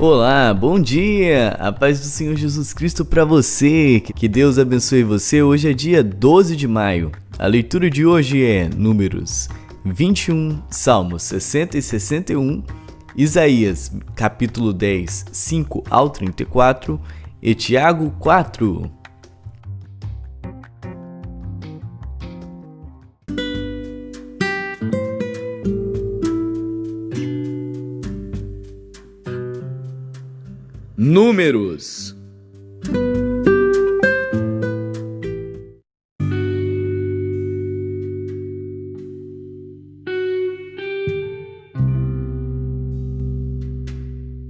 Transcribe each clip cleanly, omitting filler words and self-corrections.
Olá, bom dia! A paz do Senhor Jesus Cristo para você. Que Deus abençoe você. Hoje é dia 12 de maio. A leitura de hoje é Números 21, Salmos 60 e 61, Isaías capítulo 10, 5 ao 34 e Tiago 4. Números.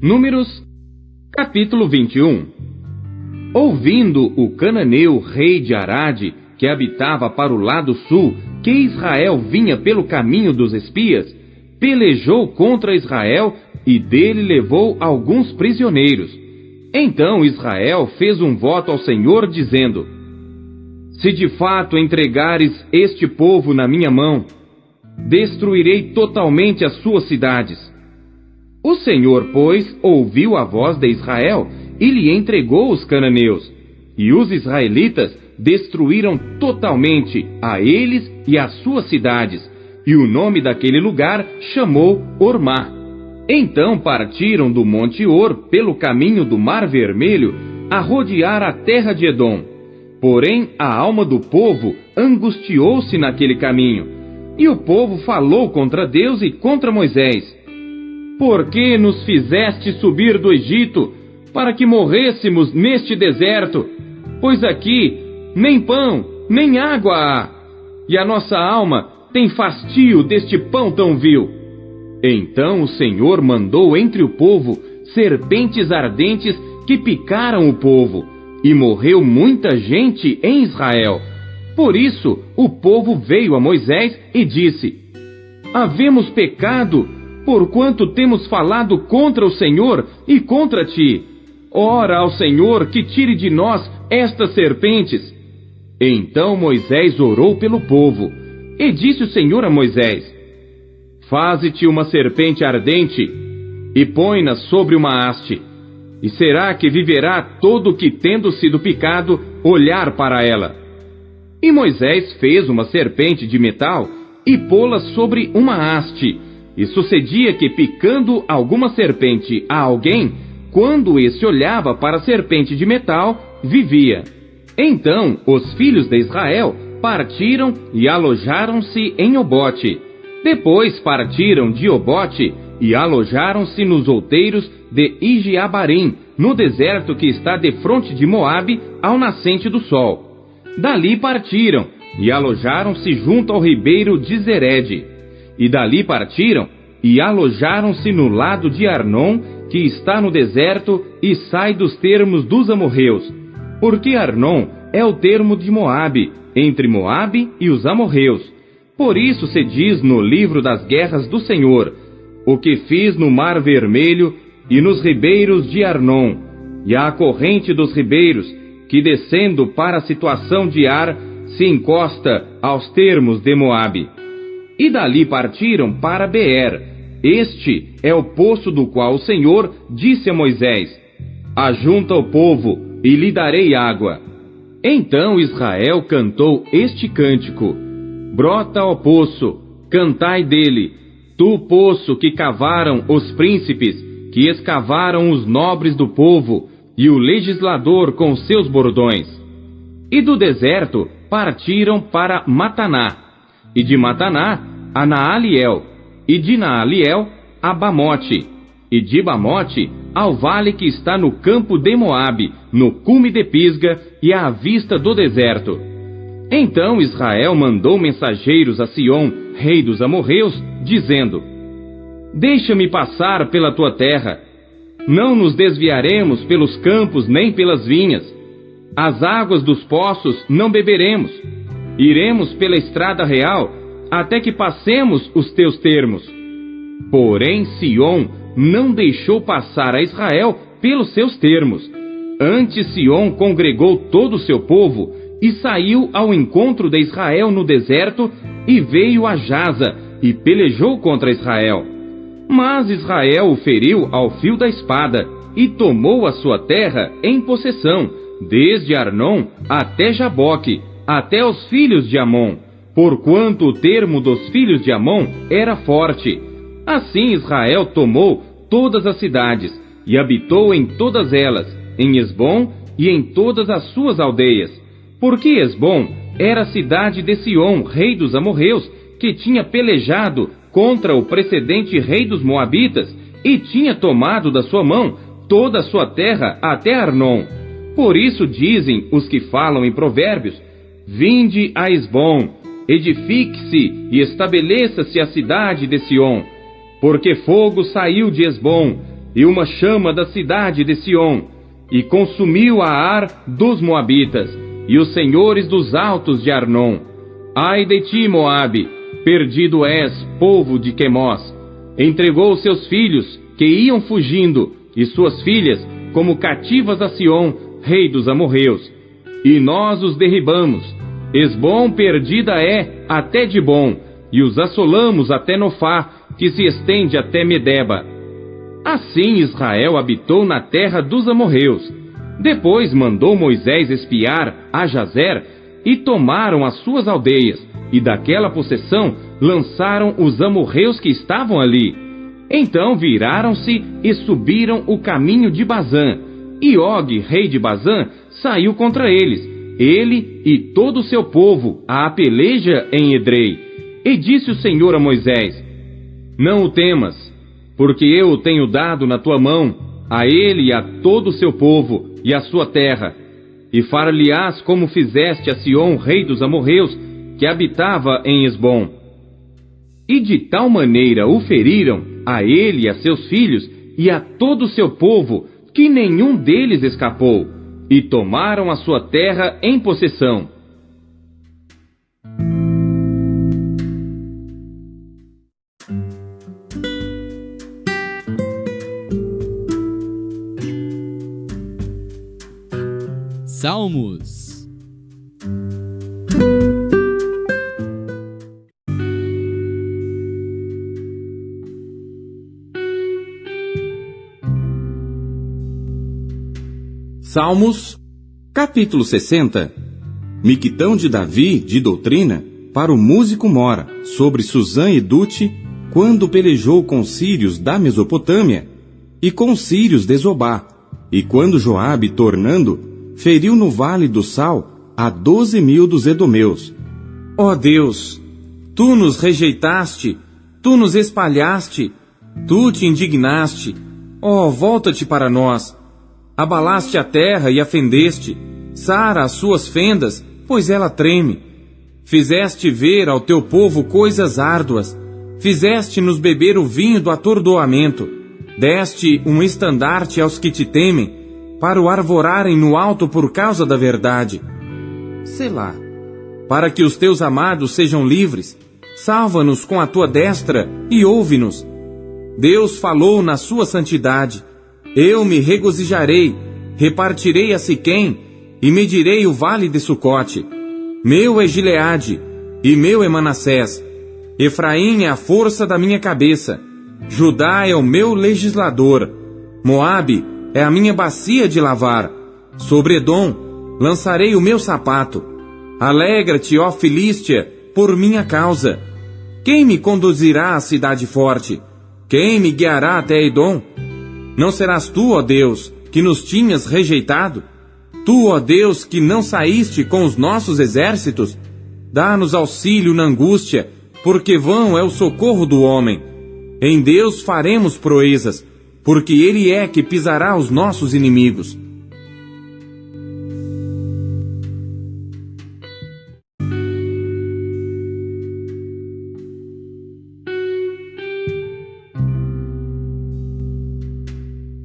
Números, capítulo 21. Ouvindo o cananeu, rei de Arade, que habitava para o lado sul, que Israel vinha pelo caminho dos espias, pelejou contra Israel e dele levou alguns prisioneiros. Então Israel fez um voto ao Senhor, dizendo: Se de fato entregares este povo na minha mão, destruirei totalmente as suas cidades. O Senhor, pois, ouviu a voz de Israel e lhe entregou os cananeus, e os israelitas destruíram totalmente a eles e as suas cidades, e o nome daquele lugar chamou Ormá. Então partiram do Monte Or pelo caminho do Mar Vermelho a rodear a terra de Edom. Porém a alma do povo angustiou-se naquele caminho, e o povo falou contra Deus e contra Moisés: Por que nos fizeste subir do Egito, para que morrêssemos neste deserto? Pois aqui nem pão, nem água há, e a nossa alma tem fastio deste pão tão vil. Então o Senhor mandou entre o povo serpentes ardentes que picaram o povo, e morreu muita gente em Israel. Por isso o povo veio a Moisés e disse: Havemos pecado, porquanto temos falado contra o Senhor e contra ti. Ora ao Senhor que tire de nós estas serpentes. Então Moisés orou pelo povo, e disse o Senhor a Moisés: Faze-te uma serpente ardente, e põe-na sobre uma haste, e será que viverá todo o que, tendo sido picado, olhar para ela. E Moisés fez uma serpente de metal, e pô-la sobre uma haste, e sucedia que, picando alguma serpente a alguém, quando esse olhava para a serpente de metal, vivia. Então os filhos de Israel partiram e alojaram-se em Obote. Depois partiram de Obote e alojaram-se nos outeiros de Ijeabarim, no deserto que está defronte de Moabe, ao nascente do sol. Dali partiram e alojaram-se junto ao ribeiro de Zered. E dali partiram e alojaram-se no lado de Arnon, que está no deserto e sai dos termos dos amorreus, porque Arnon é o termo de Moabe, entre Moabe e os amorreus. Por isso se diz no livro das guerras do Senhor: O que fiz no Mar Vermelho e nos ribeiros de Arnon, e à corrente dos ribeiros, que descendo para a situação de Ar, se encosta aos termos de Moabe. E dali partiram para Beer. Este é o poço do qual o Senhor disse a Moisés: Ajunta o povo e lhe darei água. Então Israel cantou este cântico: Brota, ó poço, cantai dele, tu poço que cavaram os príncipes, que escavaram os nobres do povo, e o legislador com seus bordões. E do deserto partiram para Mataná, e de Mataná a Naaliel, e de Naaliel a Bamote, e de Bamote ao vale que está no campo de Moabe, no cume de Pisga e à vista do deserto. Então Israel mandou mensageiros a Sion, rei dos amorreus, dizendo: Deixa-me passar pela tua terra. Não nos desviaremos pelos campos nem pelas vinhas. As águas dos poços não beberemos. Iremos pela estrada real, até que passemos os teus termos. Porém Sion não deixou passar a Israel pelos seus termos. Antes Sion congregou todo o seu povo e saiu ao encontro de Israel no deserto, e veio a Jaza, e pelejou contra Israel. Mas Israel o feriu ao fio da espada, e tomou a sua terra em possessão, desde Arnon até Jaboque, até os filhos de Amon, porquanto o termo dos filhos de Amon era forte. Assim Israel tomou todas as cidades, e habitou em todas elas, em Esbom e em todas as suas aldeias. Porque Esbom era a cidade de Sion, rei dos amorreus, que tinha pelejado contra o precedente rei dos moabitas, e tinha tomado da sua mão toda a sua terra até Arnon. Por isso dizem os que falam em provérbios: vinde a Esbom, edifique-se e estabeleça-se a cidade de Sion. Porque fogo saiu de Esbom, e uma chama da cidade de Sion, e consumiu a Ar dos moabitas, e os senhores dos altos de Arnon. Ai de ti, Moabe, perdido és, povo de Quemós. Entregou seus filhos, que iam fugindo, e suas filhas, como cativas a Sion, rei dos amorreus. E nós os derribamos. Esbom perdida é até Dibom, e os assolamos até Nofá, que se estende até Medeba. Assim Israel habitou na terra dos amorreus. Depois mandou Moisés espiar a Jazer, e tomaram as suas aldeias, e daquela possessão lançaram os amorreus que estavam ali. Então viraram-se e subiram o caminho de Bazã, e Og, rei de Bazã, saiu contra eles, ele e todo o seu povo, à peleja em Edrei. E disse o Senhor a Moisés: não o temas, porque eu o tenho dado na tua mão, a ele e a todo o seu povo e a sua terra. E far-lhe-ás como fizeste a Sion, rei dos amorreus, que habitava em Esbom. E de tal maneira o feriram, a ele e a seus filhos, e a todo o seu povo, que nenhum deles escapou, e tomaram a sua terra em possessão. Salmos. Salmos, capítulo 60. Miquitão de Davi, de doutrina, para o músico mora, sobre Susã e Dute, quando pelejou com os sírios da Mesopotâmia, e com os sírios de Zobá, e quando Joabe, tornando, feriu no vale do Sal a 12.000 dos edomeus. Ó Deus, tu nos rejeitaste, tu nos espalhaste, tu te indignaste. Ó, volta-te para nós. Abalaste a terra e a fendeste, sara as suas fendas, pois ela treme. Fizeste ver ao teu povo coisas árduas, fizeste-nos beber o vinho do atordoamento, deste um estandarte aos que te temem, para o arvorarem no alto por causa da verdade. Selá. Para que os teus amados sejam livres, salva-nos com a tua destra e ouve-nos. Deus falou na sua santidade. Eu me regozijarei, repartirei a Siquém, e medirei o vale de Sucote. Meu é Gileade, e meu é Manassés. Efraim é a força da minha cabeça. Judá é o meu legislador. Moabe é a minha bacia de lavar. Sobre Edom lançarei o meu sapato. Alegra-te, ó Filístia, por minha causa. Quem me conduzirá à cidade forte? Quem me guiará até Edom? Não serás tu, ó Deus, que nos tinhas rejeitado? Tu, ó Deus, que não saíste com os nossos exércitos? Dá-nos auxílio na angústia, porque vão é o socorro do homem. Em Deus faremos proezas, porque Ele é que pisará os nossos inimigos.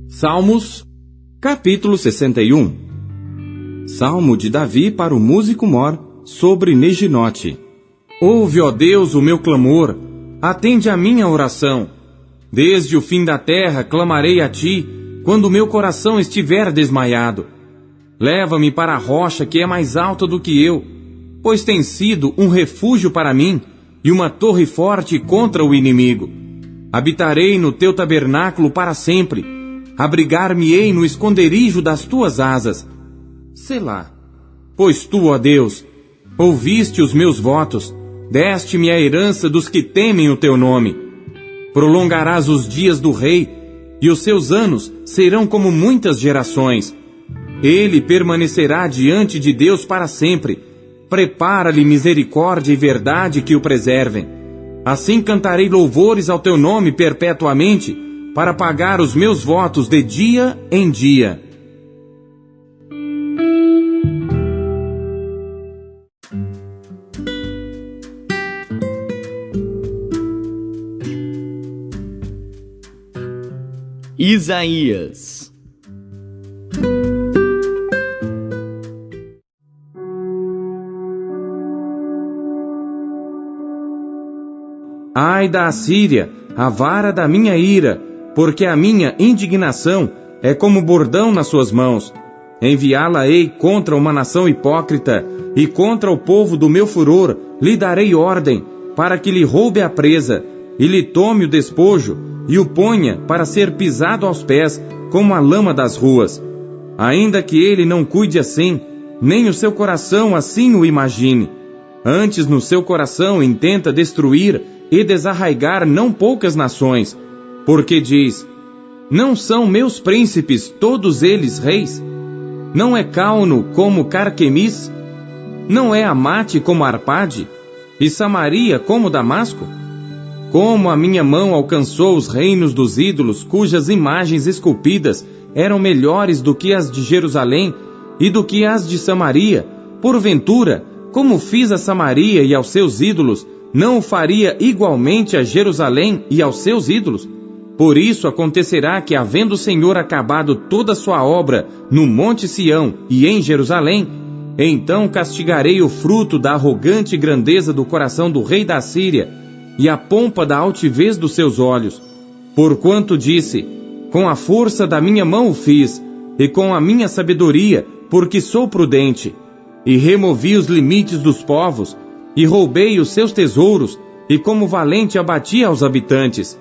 Salmos, capítulo 61. Salmo de Davi para o músico mor, sobre Neginote. Ouve, ó Deus, o meu clamor, atende a minha oração. Desde o fim da terra clamarei a ti, quando o meu coração estiver desmaiado. Leva-me para a rocha que é mais alta do que eu, pois tem sido um refúgio para mim e uma torre forte contra o inimigo. Habitarei no teu tabernáculo para sempre. abrigar-me-ei no esconderijo das tuas asas. Selá. Pois tu, ó Deus, ouviste os meus votos, deste-me a herança dos que temem o teu nome. Prolongarás os dias do rei, e os seus anos serão como muitas gerações. Ele permanecerá diante de Deus para sempre. Prepara-lhe misericórdia e verdade que o preservem. Assim cantarei louvores ao teu nome perpetuamente, para pagar os meus votos de dia em dia. Isaías. Ai da Assíria, a vara da minha ira, porque a minha indignação é como bordão nas suas mãos. Enviá-la-ei contra uma nação hipócrita, e contra o povo do meu furor lhe darei ordem, para que lhe roube a presa, e lhe tome o despojo, e o ponha para ser pisado aos pés, como a lama das ruas. Ainda que ele não cuide assim, nem o seu coração assim o imagine. Antes no seu coração intenta destruir e desarraigar não poucas nações, porque diz: não são meus príncipes todos eles reis? Não é Cauno como Carquemis? Não é Amate como Arpade? E Samaria como Damasco? Como a minha mão alcançou os reinos dos ídolos, cujas imagens esculpidas eram melhores do que as de Jerusalém e do que as de Samaria, porventura, como fiz a Samaria e aos seus ídolos, não o faria igualmente a Jerusalém e aos seus ídolos? Por isso acontecerá que, havendo o Senhor acabado toda a sua obra no Monte Sião e em Jerusalém, então castigarei o fruto da arrogante grandeza do coração do rei da Síria e a pompa da altivez dos seus olhos. Porquanto disse: com a força da minha mão o fiz, e com a minha sabedoria, porque sou prudente. E removi os limites dos povos, e roubei os seus tesouros, e como valente abati aos habitantes.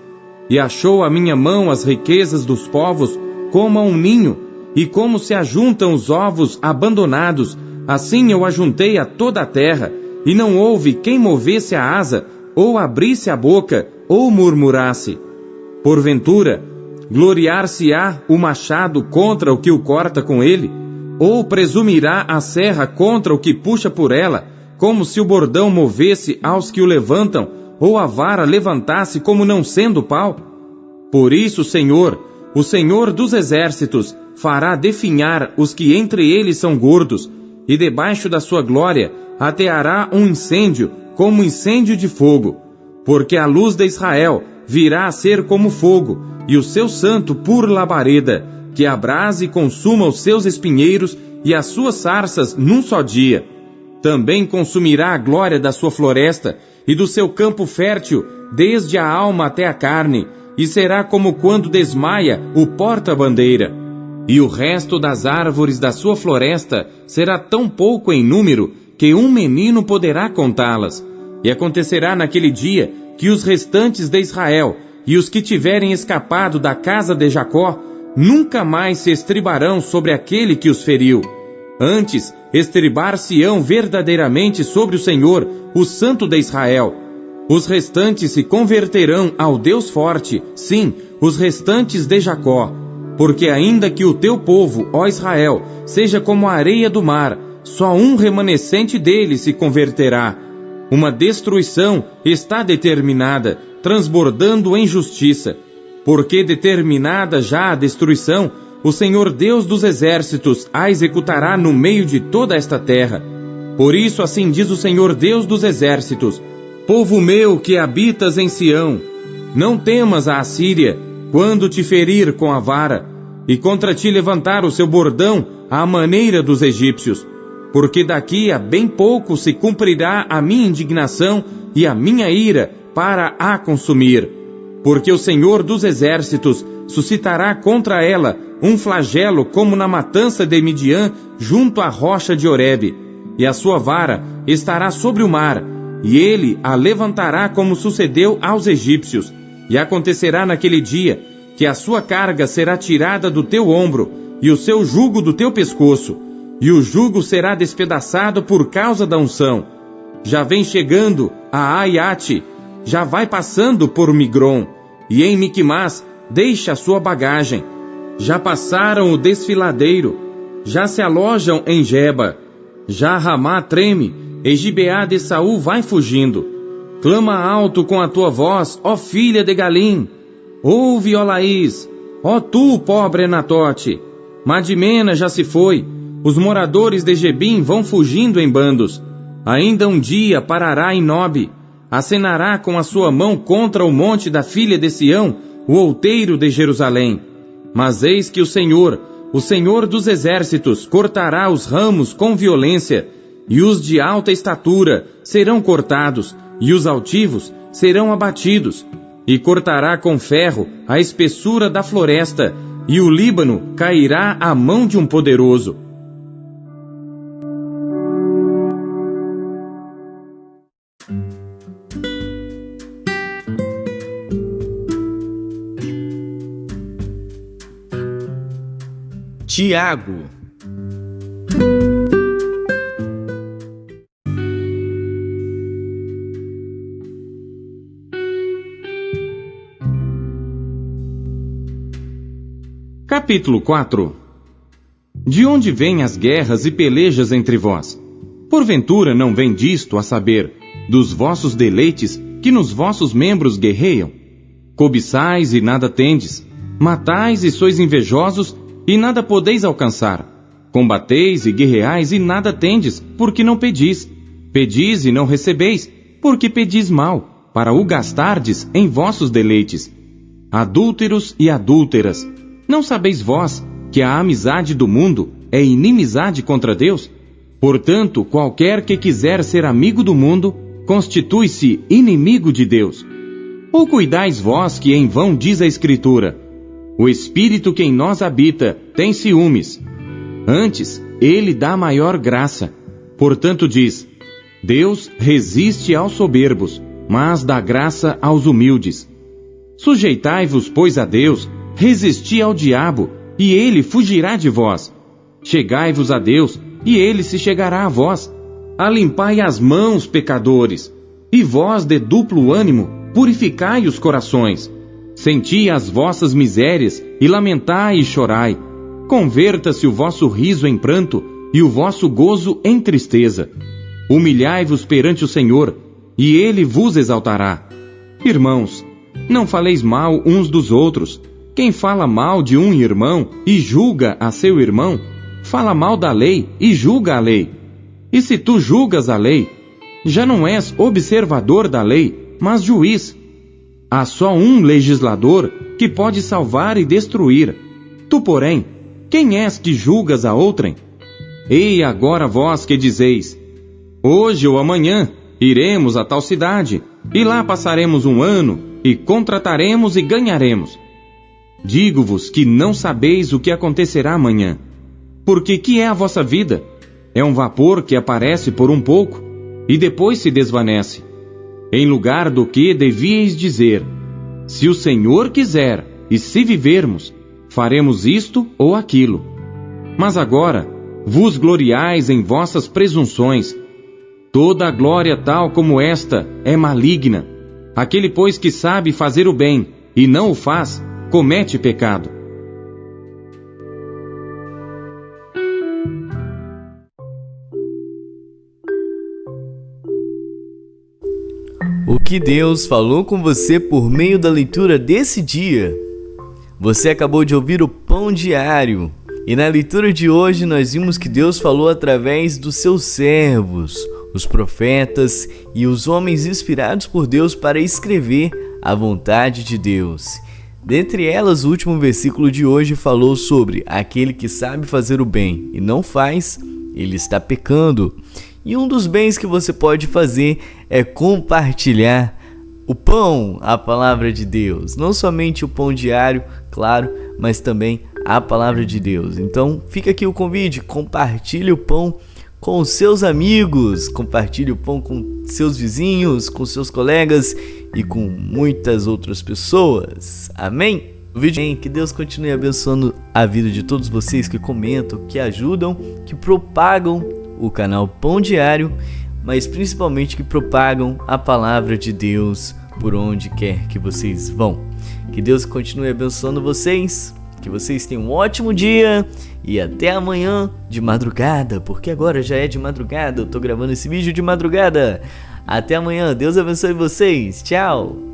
E achou a minha mão as riquezas dos povos, como a um ninho, e como se ajuntam os ovos abandonados, assim eu ajuntei a toda a terra, e não houve quem movesse a asa, ou abrisse a boca, ou murmurasse. Porventura, gloriar-se-á o machado contra o que o corta com ele? Ou presumirá a serra contra o que puxa por ela, como se o bordão movesse aos que o levantam, ou a vara levantasse como não sendo pau? Por isso, Senhor, o Senhor dos exércitos, fará definhar os que entre eles são gordos, e debaixo da sua glória ateará um incêndio, como incêndio de fogo. Porque a luz de Israel virá a ser como fogo, e o seu santo por labareda, que abrase e consuma os seus espinheiros e as suas sarças num só dia. Também consumirá a glória da sua floresta e do seu campo fértil, desde a alma até a carne, e será como quando desmaia o porta-bandeira. E o resto das árvores da sua floresta será tão pouco em número, que um menino poderá contá-las. E acontecerá naquele dia que os restantes de Israel e os que tiverem escapado da casa de Jacó nunca mais se estribarão sobre aquele que os feriu. Antes, estribar-se-ão verdadeiramente sobre o Senhor, o Santo de Israel. Os restantes se converterão ao Deus forte, sim, os restantes de Jacó. Porque ainda que o teu povo, ó Israel, seja como a areia do mar, só um remanescente dele se converterá. Uma destruição está determinada, transbordando em justiça. Porque determinada já a destruição, o Senhor Deus dos exércitos a executará no meio de toda esta terra. Por isso assim diz o Senhor Deus dos exércitos: povo meu que habitas em Sião, não temas a Assíria, quando te ferir com a vara, e contra ti levantar o seu bordão à maneira dos egípcios. Porque daqui a bem pouco se cumprirá a minha indignação e a minha ira para a consumir. Porque o Senhor dos exércitos suscitará contra ela um flagelo como na matança de Midian junto à rocha de Horebe, e a sua vara estará sobre o mar, e ele a levantará como sucedeu aos egípcios. E acontecerá naquele dia que a sua carga será tirada do teu ombro, e o seu jugo do teu pescoço, e o jugo será despedaçado por causa da unção. Já vem chegando a Aiate, já vai passando por Migron, e em Miquimás deixa a sua bagagem. Já passaram o desfiladeiro, já se alojam em Geba. Já Ramá treme, e Gibeá de Saul vai fugindo. Clama alto com a tua voz, ó filha de Galim. Ouve, ó Laís, ó tu, pobre Anatote. Madimena já se foi, os moradores de Gebim vão fugindo em bandos. Ainda um dia parará em Nobe, acenará com a sua mão contra o monte da filha de Sião, o outeiro de Jerusalém. Mas eis que o Senhor dos exércitos, cortará os ramos com violência, e os de alta estatura serão cortados, e os altivos serão abatidos, e cortará com ferro a espessura da floresta, e o Líbano cairá à mão de um poderoso. Tiago. Capítulo 4. De onde vêm as guerras e pelejas entre vós? Porventura não vem disto, a saber, dos vossos deleites que nos vossos membros guerreiam? Cobiçais e nada tendes, matais e sois invejosos e nada podeis alcançar. Combateis e guerreais e nada tendes, porque não pedis. Pedis e não recebeis, porque pedis mal, para o gastardes em vossos deleites. Adúlteros e adúlteras, não sabeis vós que a amizade do mundo é inimizade contra Deus? Portanto, qualquer que quiser ser amigo do mundo, constitui-se inimigo de Deus. Ou cuidais vós que em vão diz a Escritura: o Espírito que em nós habita tem ciúmes. Antes, ele dá maior graça. Portanto diz: Deus resiste aos soberbos, mas dá graça aos humildes. Sujeitai-vos, pois, a Deus, resisti ao diabo, e ele fugirá de vós. Chegai-vos a Deus, e ele se chegará a vós. Alimpai as mãos, pecadores, e vós de duplo ânimo, purificai os corações. Senti as vossas misérias, e lamentai e chorai. Converta-se o vosso riso em pranto, e o vosso gozo em tristeza. Humilhai-vos perante o Senhor, e ele vos exaltará. Irmãos, não faleis mal uns dos outros. Quem fala mal de um irmão e julga a seu irmão, fala mal da lei e julga a lei. E se tu julgas a lei, já não és observador da lei, mas juiz. Há só um legislador que pode salvar e destruir. Tu, porém, quem és que julgas a outrem? Ei agora vós que dizeis: hoje ou amanhã iremos a tal cidade, e lá passaremos um ano, e contrataremos e ganharemos. Digo-vos que não sabeis o que acontecerá amanhã. Porque que é a vossa vida? É um vapor que aparece por um pouco, e depois se desvanece. Em lugar do que devíeis dizer: se o Senhor quiser, e se vivermos, faremos isto ou aquilo. Mas agora, vos gloriais em vossas presunções. Toda a glória tal como esta é maligna. Aquele, pois, que sabe fazer o bem, e não o faz, comete pecado. O que Deus falou com você por meio da leitura desse dia? Você acabou de ouvir o Pão Diário. E na leitura de hoje nós vimos que Deus falou através dos seus servos, os profetas e os homens inspirados por Deus para escrever a vontade de Deus. Dentre elas, o último versículo de hoje falou sobre aquele que sabe fazer o bem e não faz, ele está pecando. E um dos bens que você pode fazer é compartilhar o pão, a palavra de Deus. Não somente o pão diário, claro, mas também a palavra de Deus. Então fica aqui o convite, compartilhe o pão com os seus amigos, compartilhe o pão com seus vizinhos, com seus colegas e com muitas outras pessoas. Amém? o vídeo. Que Deus continue abençoando a vida de todos vocês que comentam, que ajudam, que propagam o canal Pão Diário, mas principalmente que propagam a palavra de Deus por onde quer que vocês vão. Que Deus continue abençoando vocês, que vocês tenham um ótimo dia e até amanhã de madrugada, porque agora já é de madrugada, eu tô gravando esse vídeo de madrugada. Até amanhã, Deus abençoe vocês, tchau!